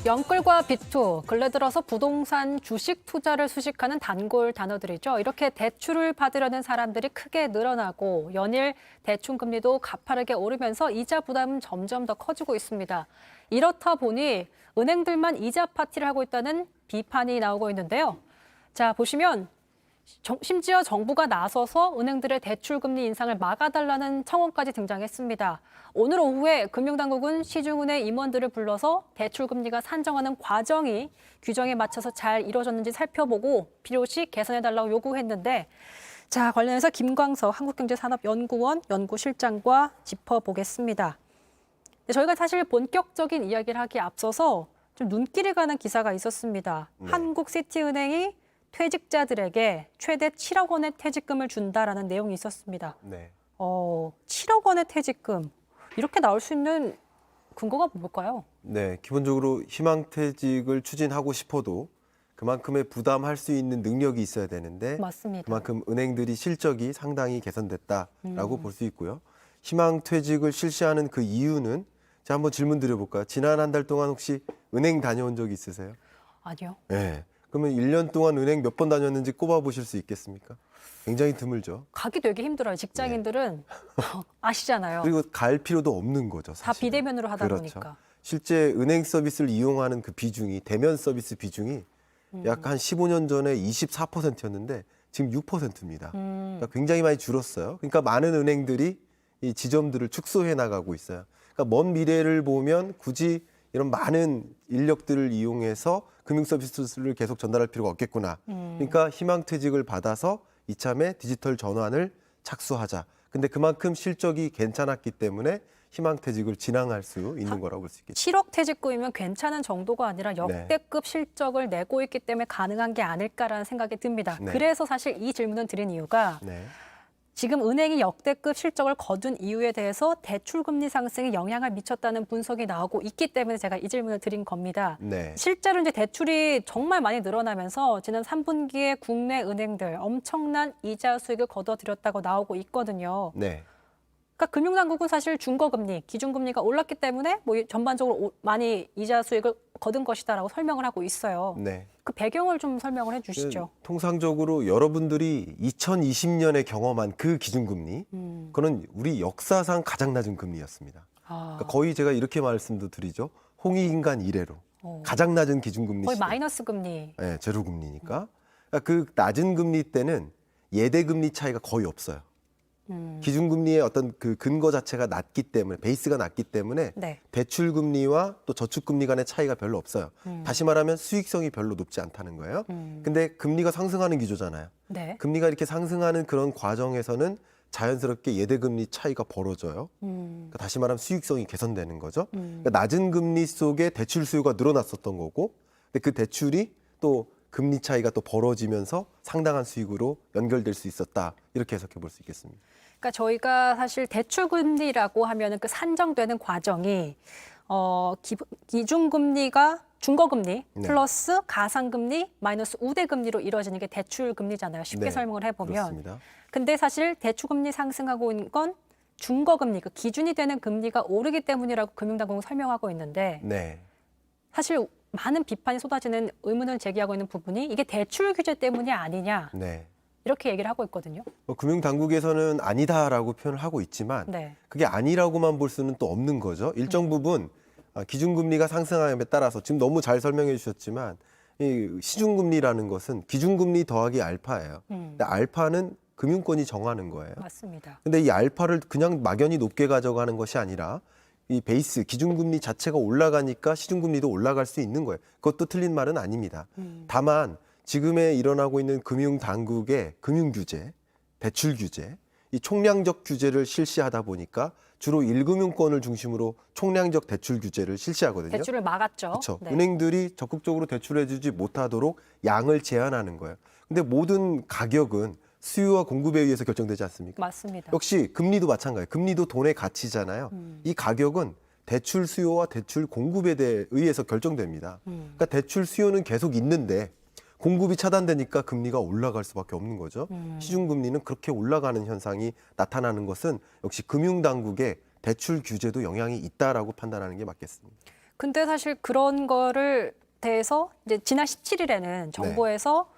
영끌과 비투, 근래 들어서 부동산 주식 투자를 수식하는 단골 단어들이죠. 이렇게 대출을 받으려는 사람들이 크게 늘어나고 연일 대출 금리도 가파르게 오르면서 이자 부담은 점점 더 커지고 있습니다. 이렇다 보니 은행들만 이자 파티를 하고 있다는 비판이 나오고 있는데요. 자, 보시면 심지어 정부가 나서서 은행들의 대출 금리 인상을 막아달라는 청원까지 등장했습니다. 오늘 오후에 금융당국은 시중은행 임원들을 불러서 대출 금리가 산정하는 과정이 규정에 맞춰서 잘 이루어졌는지 살펴보고 필요시 개선해달라고 요구했는데, 자, 관련해서 김광석 한국경제산업연구원 연구실장과 짚어보겠습니다. 저희가 사실 본격적인 이야기를 하기에 앞서서 좀 눈길을 가는 기사가 있었습니다. 네. 한국시티은행이 퇴직자들에게 최대 7억 원의 퇴직금을 준다라는 내용이 있었습니다. 네. 7억 원의 퇴직금, 이렇게 나올 수 있는 근거가 뭘까요? 네, 기본적으로 희망퇴직을 추진하고 싶어도 그만큼의 부담할 수 있는 능력이 있어야 되는데 맞습니다. 그만큼 은행들이 실적이 상당히 개선됐다라고 볼 수 있고요. 희망퇴직을 실시하는 그 이유는 제가 한번 질문 드려볼까요? 지난 한 달 동안 혹시 은행 다녀온 적 있으세요? 아니요. 네. 그러면 1년 동안 은행 몇 번 다녔는지 꼽아보실 수 있겠습니까? 굉장히 드물죠. 가기 되게 힘들어요. 직장인들은 아시잖아요. 그리고 갈 필요도 없는 거죠, 다 사실은. 비대면으로 하다 그렇죠. 보니까. 실제 은행 서비스를 이용하는 그 비중이, 대면 서비스 비중이 약 한 15년 전에 24%였는데 지금 6%입니다. 그러니까 굉장히 많이 줄었어요. 그러니까 많은 은행들이 이 지점들을 축소해 나가고 있어요. 그러니까 먼 미래를 보면 굳이 이런 많은 인력들을 이용해서 금융 서비스를 계속 전달할 필요가 없겠구나. 그러니까 희망퇴직을 받아서 이참에 디지털 전환을 착수하자. 근데 그만큼 실적이 괜찮았기 때문에 희망퇴직을 진행할 수 있는 거라고 볼 수 있겠죠. 7억 퇴직금이면 괜찮은 정도가 아니라 역대급 실적을 내고 있기 때문에 가능한 게 아닐까라는 생각이 듭니다. 네. 그래서 사실 이 질문을 드린 이유가 네. 지금 은행이 역대급 실적을 거둔 이유에 대해서 대출금리 상승에 영향을 미쳤다는 분석이 나오고 있기 때문에 제가 이 질문을 드린 겁니다. 네. 실제로 이제 대출이 정말 많이 늘어나면서 지난 3분기에 국내 은행들 엄청난 이자 수익을 거둬들였다고 나오고 있거든요. 네. 그러니까 금융당국은 사실 중거금리, 기준금리가 올랐기 때문에 뭐 전반적으로 많이 이자 수익을 거둔 것이다라고 설명을 하고 있어요. 네. 그 배경을 좀 설명을 해주시죠. 통상적으로 여러분들이 2020년에 경험한 그 기준금리, 그거는 우리 역사상 가장 낮은 금리였습니다. 그러니까 거의 제가 이렇게 말씀도 드리죠. 홍익인간 이래로 가장 낮은 기준금리 거의 시대. 마이너스 금리. 네, 제로금리니까. 그러니까 그 낮은 금리 때는 예대금리 차이가 거의 없어요. 기준금리의 어떤 그 근거 자체가 낮기 때문에, 베이스가 낮기 때문에 네. 대출금리와 또 저축금리 간의 차이가 별로 없어요. 다시 말하면 수익성이 별로 높지 않다는 거예요. 근데 금리가 상승하는 기조잖아요. 네. 금리가 이렇게 상승하는 그런 과정에서는 자연스럽게 예대금리 차이가 벌어져요. 그러니까 다시 말하면 수익성이 개선되는 거죠. 그러니까 낮은 금리 속에 대출 수요가 늘어났었던 거고, 근데 그 대출이 또 금리 차이가 또 벌어지면서 상당한 수익으로 연결될 수 있었다. 이렇게 해석해 볼 수 있겠습니다. 그러니까 저희가 사실 대출금리라고 하면은 그 산정되는 과정이 기준금리가 중거금리 네. 플러스 가상금리 마이너스 우대금리로 이루어지는 게 대출금리잖아요. 쉽게 네, 설명을 해보면. 그렇습니다. 근데 사실 대출금리 상승하고 있는 건 중거금리, 그 기준이 되는 금리가 오르기 때문이라고 금융당국은 설명하고 있는데 네. 사실 많은 비판이 쏟아지는 의문을 제기하고 있는 부분이 이게 대출 규제 때문이 아니냐 네. 이렇게 얘기를 하고 있거든요. 금융당국에서는 아니다라고 표현을 하고 있지만 네. 그게 아니라고만 볼 수는 또 없는 거죠. 일정 부분 기준금리가 상승함에 따라서 지금 너무 잘 설명해 주셨지만 이 시중금리라는 것은 기준금리 더하기 알파예요. 근데 알파는 금융권이 정하는 거예요. 맞습니다. 근데 이 알파를 그냥 막연히 높게 가져가는 것이 아니라 이 베이스 기준금리 자체가 올라가니까 시중금리도 올라갈 수 있는 거예요. 그것도 틀린 말은 아닙니다. 다만 지금에 일어나고 있는 금융당국의 금융규제, 대출규제, 이 총량적 규제를 실시하다 보니까 주로 1금융권을 중심으로 총량적 대출 규제를 실시하거든요. 대출을 막았죠. 그렇죠. 네. 은행들이 적극적으로 대출해주지 못하도록 양을 제한하는 거예요. 근데 모든 가격은 수요와 공급에 의해서 결정되지 않습니까? 맞습니다. 역시 금리도 마찬가지예요. 금리도 돈의 가치잖아요. 이 가격은 대출 수요와 대출 공급에 의해서 결정됩니다. 그러니까 대출 수요는 계속 있는데 공급이 차단되니까 금리가 올라갈 수밖에 없는 거죠. 시중금리는 그렇게 올라가는 현상이 나타나는 것은 역시 금융당국의 대출 규제도 영향이 있다라고 판단하는 게 맞겠습니다. 근데 사실 그런 거를 대해서 이제 지난 17일에는 정부에서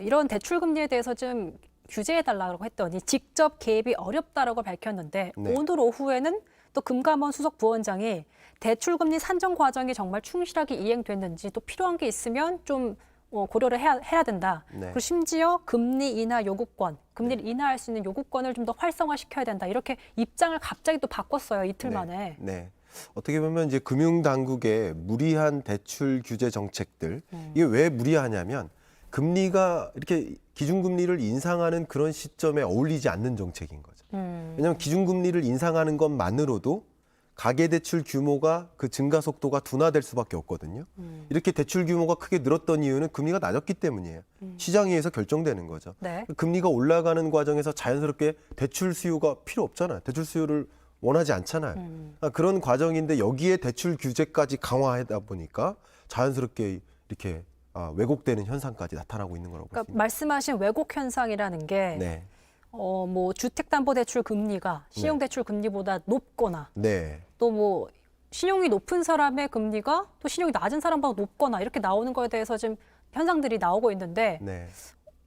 이런 대출 금리에 대해서 좀 규제해달라고 했더니 직접 개입이 어렵다라고 밝혔는데 네. 오늘 오후에는 또 금감원 수석 부원장이 대출 금리 산정 과정이 정말 충실하게 이행됐는지 또 필요한 게 있으면 좀 고려를 해야 된다. 네. 그리고 심지어 금리 인하 요구권, 금리를 인하할 수 있는 요구권을 좀 더 활성화시켜야 된다. 이렇게 입장을 갑자기 또 바꿨어요. 이틀 만에. 네. 어떻게 보면 이제 금융당국의 무리한 대출 규제 정책들, 이게 왜 무리하냐면 금리가 이렇게 기준금리를 인상하는 그런 시점에 어울리지 않는 정책인 거죠. 왜냐하면 기준금리를 인상하는 것만으로도 가계대출 규모가 그 증가 속도가 둔화될 수밖에 없거든요. 이렇게 대출 규모가 크게 늘었던 이유는 금리가 낮았기 때문이에요. 시장에 의해서 결정되는 거죠. 네. 금리가 올라가는 과정에서 자연스럽게 대출 수요가 필요 없잖아요. 대출 수요를 원하지 않잖아요. 그런 과정인데 여기에 대출 규제까지 강화하다 보니까 자연스럽게 이렇게 왜곡되는 현상까지 나타나고 있는 거라고 그러니까 보십니다. 말씀하신 왜곡 현상이라는 게 네, 뭐 주택담보대출 금리가 신용대출 금리보다 높거나 네, 또 뭐 신용이 높은 사람의 금리가 또 신용이 낮은 사람보다 높거나 이렇게 나오는 거에 대해서 지금 현상들이 나오고 있는데 네.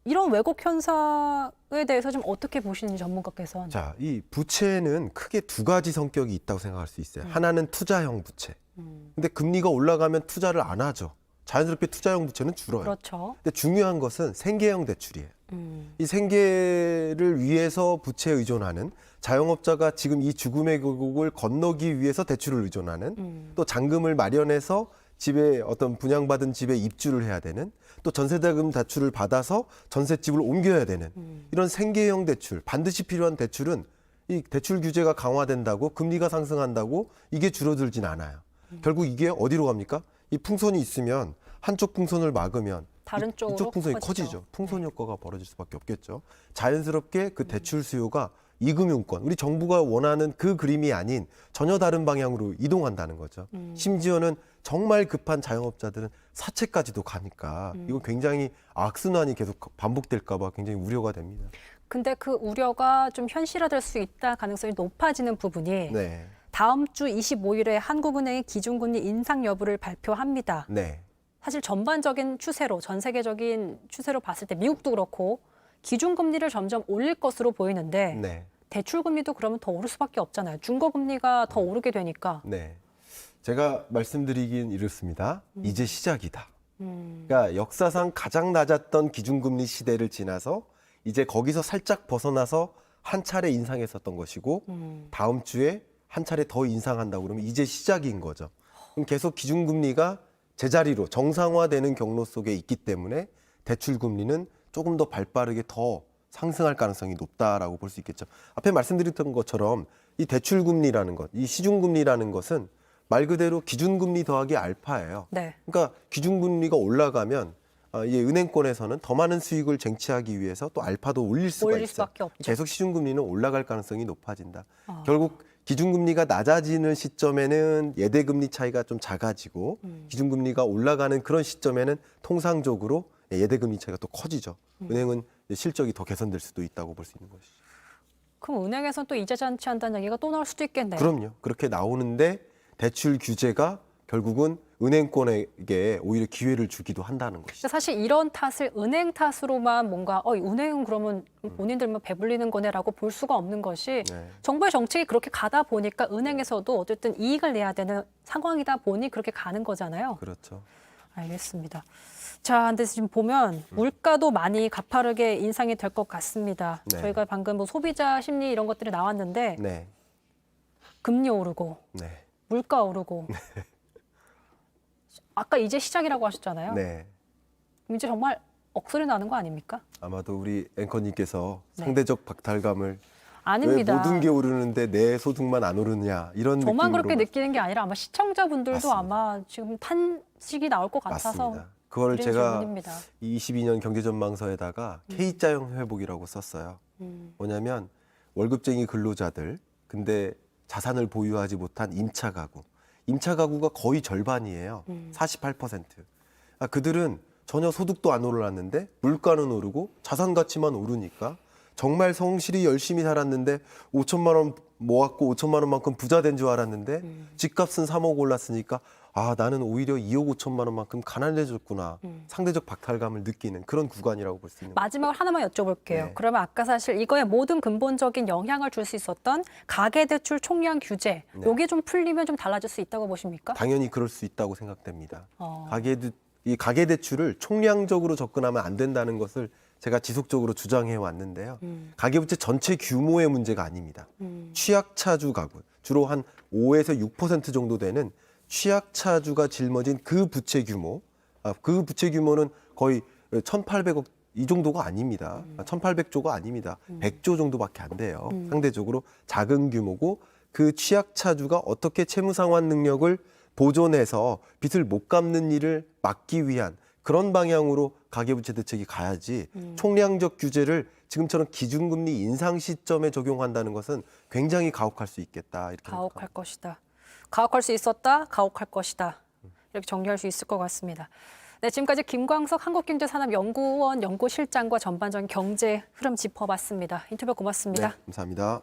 이런 왜곡 현상에 대해서 좀 어떻게 보시는지 전문가께서는. 자, 이 부채는 크게 두 가지 성격이 있다고 생각할 수 있어요. 하나는 투자형 부채. 근데 금리가 올라가면 투자를 안 하죠. 자연스럽게 투자형 부채는 줄어요. 그렇죠. 근데 중요한 것은 생계형 대출이에요. 이 생계를 위해서 부채에 의존하는 자영업자가 지금 이 죽음의 계곡을 건너기 위해서 대출을 의존하는 또 잔금을 마련해서 집에 어떤 분양받은 집에 입주를 해야 되는 또 전세자금 대출을 받아서 전셋집을 옮겨야 되는 이런 생계형 대출 반드시 필요한 대출은 이 대출 규제가 강화된다고 금리가 상승한다고 이게 줄어들진 않아요. 결국 이게 어디로 갑니까? 이 풍선이 있으면 한쪽 풍선을 막으면 다른 쪽으로 이쪽 풍선이 커지죠. 커지죠. 풍선 효과가 벌어질 수밖에 없겠죠. 자연스럽게 그 대출 수요가 이금융권, 우리 정부가 원하는 그 그림이 아닌 전혀 다른 방향으로 이동한다는 거죠. 심지어는 정말 급한 자영업자들은 사채까지도 가니까 이거 굉장히 악순환이 계속 반복될까 봐 굉장히 우려가 됩니다. 근데 그 우려가 좀 현실화될 수 있다 가능성이 높아지는 부분이 네. 다음 주 25일에 한국은행이 기준금리 인상 여부를 발표합니다. 네. 사실 전반적인 추세로, 전 세계적인 추세로 봤을 때 미국도 그렇고 기준금리를 점점 올릴 것으로 보이는데 네. 대출금리도 그러면 더 오를 수밖에 없잖아요. 중고금리가 더 오르게 되니까. 네. 제가 말씀드리긴 이렇습니다. 이제 시작이다. 그러니까 역사상 가장 낮았던 기준금리 시대를 지나서 이제 거기서 살짝 벗어나서 한 차례 인상했었던 것이고 다음 주에 한 차례 더 인상한다고 그러면 이제 시작인 거죠. 그럼 계속 기준금리가 제자리로 정상화되는 경로 속에 있기 때문에 대출금리는 조금 더 발빠르게 더 상승할 가능성이 높다라고 볼 수 있겠죠. 앞에 말씀드렸던 것처럼 이 대출금리라는 것, 이 시중금리라는 것은 말 그대로 기준금리 더하기 알파예요. 네. 그러니까 기준금리가 올라가면 이 은행권에서는 더 많은 수익을 쟁취하기 위해서 또 알파도 올릴 수가 올릴 있어요. 수밖에 없죠. 계속 시중금리는 올라갈 가능성이 높아진다. 결국 기준금리가 낮아지는 시점에는 예대금리 차이가 좀 작아지고 기준금리가 올라가는 그런 시점에는 통상적으로 예대금리 차이가 또 커지죠. 은행은 실적이 더 개선될 수도 있다고 볼 수 있는 것이죠. 그럼 은행에서는 또 이자 잔치한다는 얘기가 또 나올 수도 있겠네요. 그럼요. 그렇게 나오는데 대출 규제가 결국은 은행권에게 오히려 기회를 주기도 한다는 것이죠. 근데 사실 이런 탓을 은행 탓으로만 뭔가 은행은 그러면 본인들만 배불리는 거네라고 볼 수가 없는 것이 네. 정부의 정책이 그렇게 가다 보니까 은행에서도 어쨌든 이익을 내야 되는 상황이다 보니 그렇게 가는 거잖아요. 그렇죠. 알겠습니다. 자, 근데 지금 보면 물가도 많이 가파르게 인상이 될 것 같습니다. 네. 저희가 방금 뭐 소비자 심리 이런 것들이 나왔는데 네. 금리 오르고 네. 물가 오르고 아까 이제 시작이라고 하셨잖아요. 네. 그럼 이제 정말 억소리 나는 거 아닙니까? 아마도 우리 앵커님께서 네. 상대적 박탈감을 아닙니다. 왜 모든 게 오르는데 내 소득만 안 오르냐 이런 저만 느낌으로 그렇게 느끼는 게 아니라 아마 시청자분들도 맞습니다. 아마 지금 탄식이 나올 것 같아서 맞습니다. 그걸 드리는 제가 질문입니다. 22년 경제전망서에다가 K자형 회복이라고 썼어요. 뭐냐면 월급쟁이 근로자들 근데 자산을 보유하지 못한 임차 가구. 임차 가구가 거의 절반이에요. 48%. 그들은 전혀 소득도 안 올랐는데 물가는 오르고 자산 가치만 오르니까 정말 성실히 열심히 살았는데 5천만 원 모았고 5천만 원만큼 부자 된 줄 알았는데 집값은 3억 올랐으니까 아, 나는 오히려 2억 5천만 원만큼 가난해졌구나. 상대적 박탈감을 느끼는 그런 구간이라고 볼 수 있는 거죠. 마지막으로 하나만 여쭤볼게요. 네. 그러면 아까 사실 이거에 모든 근본적인 영향을 줄 수 있었던 가계대출 총량 규제, 네. 요게 좀 풀리면 좀 달라질 수 있다고 보십니까? 당연히 그럴 수 있다고 생각됩니다. 어. 이 가계대출을 총량적으로 접근하면 안 된다는 것을 제가 지속적으로 주장해 왔는데요. 가계부채 전체 규모의 문제가 아닙니다. 취약차주 가구, 주로 한 5에서 6% 정도 되는 취약차주가 짊어진 그 부채 규모, 그 부채 규모는 거의 1,800억 이 정도가 아닙니다. 1,800조가 아닙니다. 100조 정도밖에 안 돼요. 상대적으로 작은 규모고 그 취약차주가 어떻게 채무상환 능력을 보존해서 빚을 못 갚는 일을 막기 위한 그런 방향으로 가계부채 대책이 가야지 총량적 규제를 지금처럼 기준금리 인상 시점에 적용한다는 것은 굉장히 가혹할 수 있겠다. 이렇게 가혹할 것이다. 가혹할 수 있었다. 가혹할 것이다. 이렇게 정리할 수 있을 것 같습니다. 네, 지금까지 김광석 한국경제산업연구원 연구실장과 전반적인 경제 흐름 짚어봤습니다. 인터뷰 고맙습니다. 네, 감사합니다.